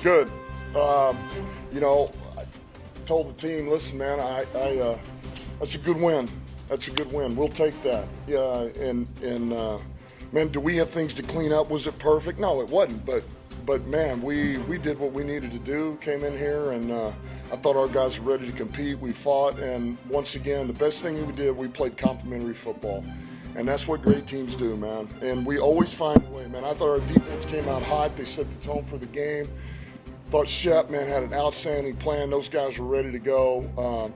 Good. You know, I told the team, listen, man, that's a good win. That's a good win. We'll take that. Yeah, and man, do we have things to clean up? Was it perfect? No, it wasn't. But man, we did what we needed to do. Came in here, and I thought our guys were ready to compete. We fought, and once again, the best thing we did, we played complimentary football. And that's what great teams do, man. And we always find a way, man. I thought our defense came out hot. They set the tone for the game. Thought Sharpe, man, had an outstanding plan. Those guys were ready to go.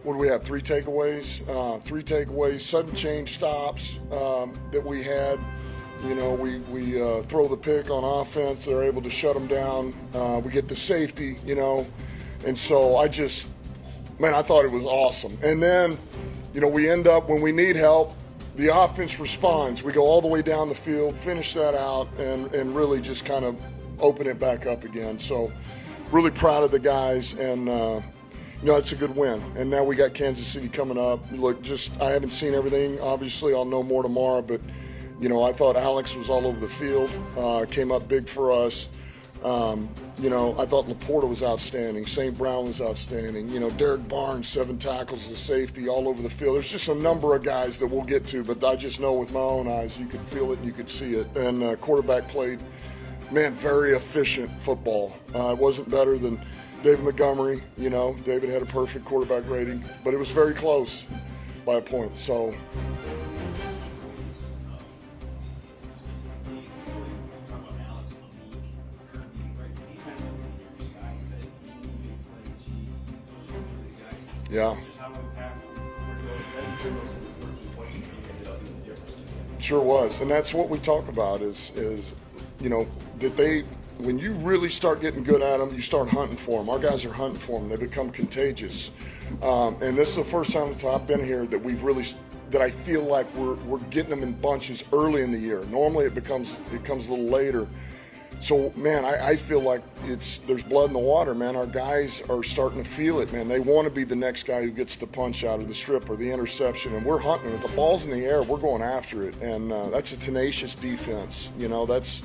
What do we have, 3 takeaways? 3 takeaways, sudden change stops that we had. You know, we throw the pick on offense. They're able to shut them down. We get the safety, you know. And so I thought it was awesome. And then, you know, we end up, when we need help, the offense responds. We go all the way down the field, finish that out, and really just kind of open it back up again. So really proud of the guys, and you know, it's a good win. And now we got Kansas City coming up. Look, I haven't seen everything. Obviously, I'll know more tomorrow, but you know, I thought Alex was all over the field, came up big for us. You know, I thought Laporta was outstanding. St. Brown was outstanding. You know, Derek Barnes, 7 tackles, the safety, all over the field. There's just a number of guys that we'll get to, but I just know with my own eyes, you could feel it and you could see it. And quarterback played, man, very efficient football. It wasn't better than David Montgomery. You know, David had a perfect quarterback rating, but it was very close by a point. So. Yeah. Sure was. And that's what we talk about is you know, that when you really start getting good at them, you start hunting for them. Our guys are hunting for them. They become contagious. And this is the first time that I've been here that I feel like we're getting them in bunches early in the year. Normally it comes a little later. So, man, I feel like there's blood in the water, man. Our guys are starting to feel it, man. They want to be the next guy who gets the punch out of the strip or the interception, and we're hunting. If the ball's in the air, we're going after it, and that's a tenacious defense. You know, that's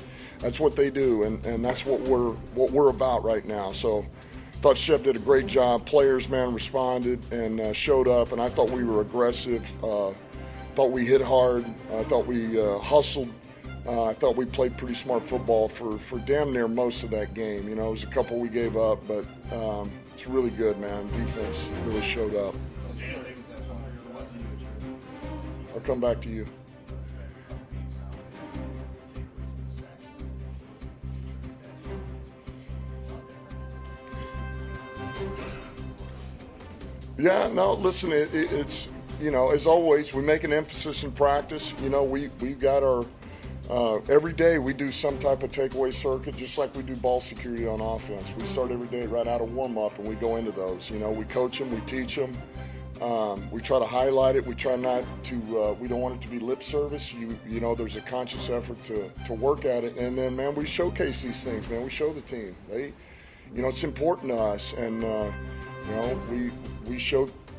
what they do, and that's what we're about right now. So, I thought Shep did a great job. Players, man, responded and showed up, and I thought we were aggressive. Thought we hit hard. I thought we hustled. I thought we played pretty smart football for damn near most of that game. You know, it was a couple we gave up, but it's really good, man. Defense really showed up. I'll come back to you. Yeah, no, listen, it's, you know, as always, we make an emphasis in practice. You know, we've got our every day we do some type of takeaway circuit, just like we do ball security on offense. We start every day right out of warm-up, and we go into those. You know, we coach them, we teach them. We try to highlight it. We try not to, we don't want it to be lip service. You know, there's a conscious effort to work at it. And then, man, we showcase these things, man. We show the team. You know, it's important to us. And, you know,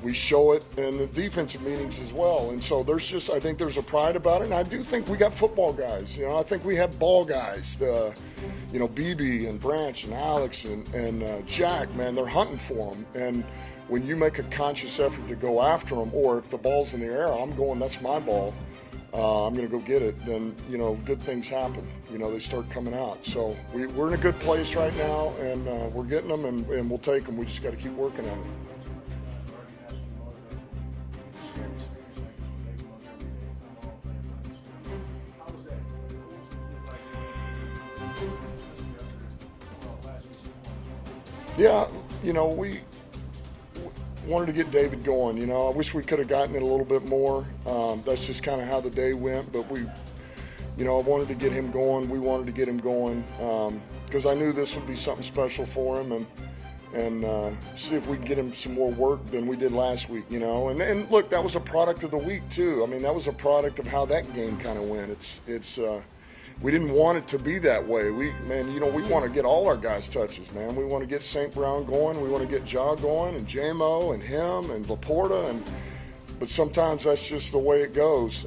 we show it in the defensive meetings as well. And so I think there's a pride about it. And I do think we got football guys. You know, I think we have ball guys. You know, BB and Branch and Alex and Jack, man, they're hunting for them. And when you make a conscious effort to go after them, or if the ball's in the air, that's my ball. I'm going to go get it. Then, you know, good things happen. You know, they start coming out. So we're in a good place right now, and we're getting them, and we'll take them. We just got to keep working at it. Yeah, you know, we wanted to get David going. You know, I wish we could have gotten it a little bit more. That's just kind of how the day went. But you know, I wanted to get him going. We wanted to get him going because I knew this would be something special for him, and see if we can get him some more work than we did last week. You know, and look, that was a product of the week too. I mean, that was a product of how that game kind of went. We didn't want it to be that way. You know, we want to get all our guys touches, man. We want to get St. Brown going. We want to get Ja going, and J-Mo, and him, and Laporta. But sometimes that's just the way it goes.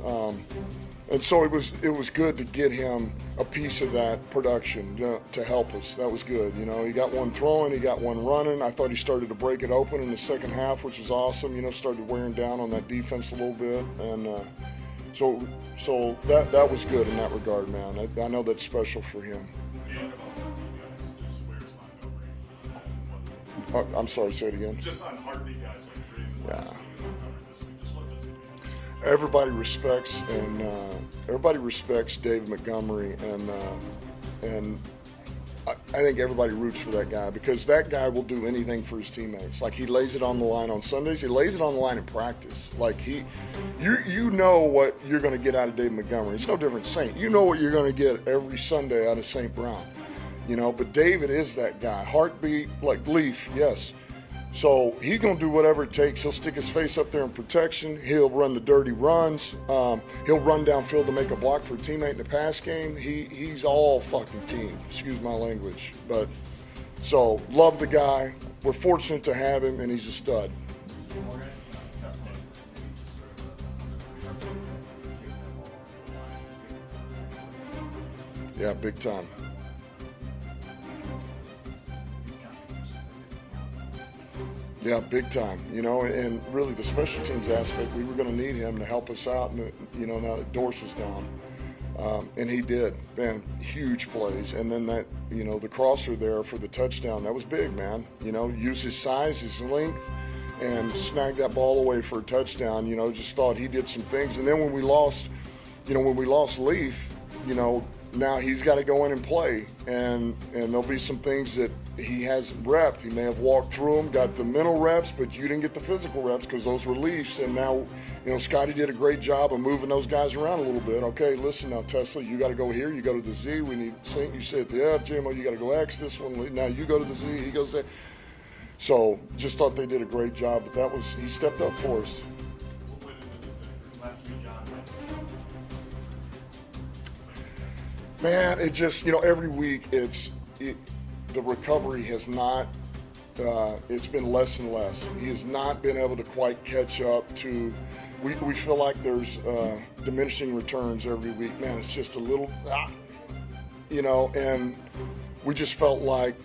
And so it was good to get him a piece of that production to help us. That was good. He got one throwing, he got one running. I thought he started to break it open in the second half, which was awesome. Started wearing down on that defense a little bit, and so that was good in that regard, man. I know that's special for him. I'm sorry, say it again. Just on heartbeat guys like Green. Yeah. Just what does it mean? Everybody respects Dave Montgomery, and I think everybody roots for that guy, because that guy will do anything for his teammates. Like, he lays it on the line on Sundays. He lays it on the line in practice. Like, you know what you're going to get out of Dave Montgomery. It's no different than Saint. You know what you're going to get every Sunday out of St. Brown. But David is that guy. Heartbeat, like Leaf, yes. So he's going to do whatever it takes. He'll stick his face up there in protection. He'll run the dirty runs. He'll run downfield to make a block for a teammate in the pass game. He's all fucking team. Excuse my language. But so love the guy. We're fortunate to have him, and he's a stud. Yeah, big time. Yeah, big time, and really the special teams aspect, we were going to need him to help us out, and, now that Dorse was down. And he did, man, huge plays. And then that, the crosser there for the touchdown, that was big, man. Use his size, his length, and snag that ball away for a touchdown. Just thought he did some things. And then when we lost Leaf, now he's got to go in and play, and there'll be some things that he hasn't repped. He may have walked through them, got the mental reps, but you didn't get the physical reps because those were Leafs. And now, Scotty did a great job of moving those guys around a little bit. Okay, listen now, Tesla, you got to go here. You go to the Z. We need Saint. You sit at the F. JMO, you got to go X. This one. Now you go to the Z. He goes there. So just thought they did a great job. But he stepped up for us. Man, it just, every week the recovery has not, it's been less and less. He has not been able to quite catch up to, we feel like there's diminishing returns every week. Man, it's just a little, and we just felt like,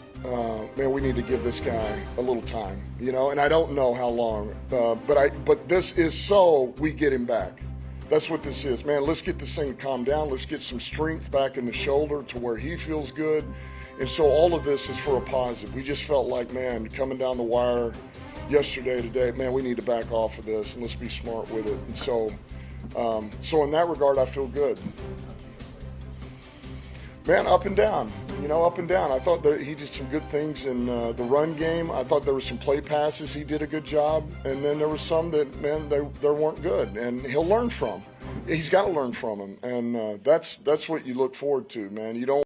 man, we need to give this guy a little time, and I don't know how long, but this is so we get him back. That's what this is, man. Let's get this thing calmed down. Let's get some strength back in the shoulder to where he feels good. And so all of this is for a positive. We just felt like, man, coming down the wire yesterday, today, man, we need to back off of this and let's be smart with it. And so in that regard, I feel good. Man, up and down, up and down. I thought that he did some good things in the run game. I thought there were some play passes he did a good job. And then there were some that, man, they weren't good. And he'll learn from. He's got to learn from them. And that's what you look forward to, man. You don't